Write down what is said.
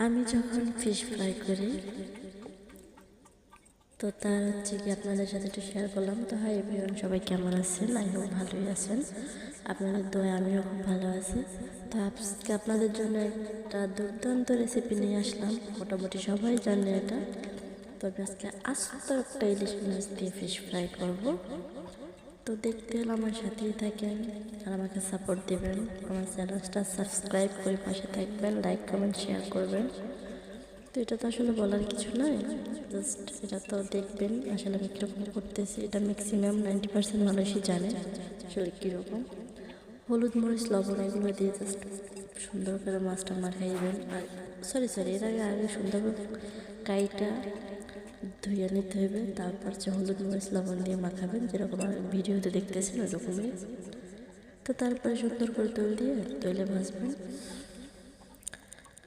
আমি যখন fish fry করি তো তার হচ্ছে কি আপনাদের সাথে একটু শেয়ার করলাম। তো হাই এভরিওয়ান, সবাই কেমন আছেন? আই হোপ ভালোই আছেন। আপনাদের দোয়া আমিও খুব ভালো আছি। তো আজকে আপনাদের জন্য একটা দুর্দান্ত রেসিপি নিয়ে আসলাম। মোটামুটি সবাই জানে এটা। তবে আজকে আস্ত একটা ইলিশ মাছ দিয়ে ফিশ ফ্রাই করবো। তো দেখতে হলে আমার সাথেই থাকেন আর আমাকে সাপোর্ট দেবেন। আমার চ্যানেলটা সাবস্ক্রাইব করে পাশে থাকবেন, লাইক কমেন্ট শেয়ার করবেন। তো এটা তো আসলে বলার কিছু নয়, জাস্ট এটা তো দেখবেন আসলে আমি কীরকম করতেছি। এটা ম্যাক্সিমাম 90% মানুষই জানে আসলে কীরকম। হলুদ মরিচ লবণ এগুলো দিয়ে জাস্ট সুন্দর করে মাছটা মাখাইবেন। আর সরি এর আগে সুন্দর করে কাইটা ধুয়ে নিতে হবে, তারপর যে হলুদ মরিচ লবণ দিয়ে মাখাবেন, যেরকম ভিডিওতে দেখতেছেন ওরকমই। তো তারপরে সুন্দর করে তেল দিয়ে তেলে ভাজবেন।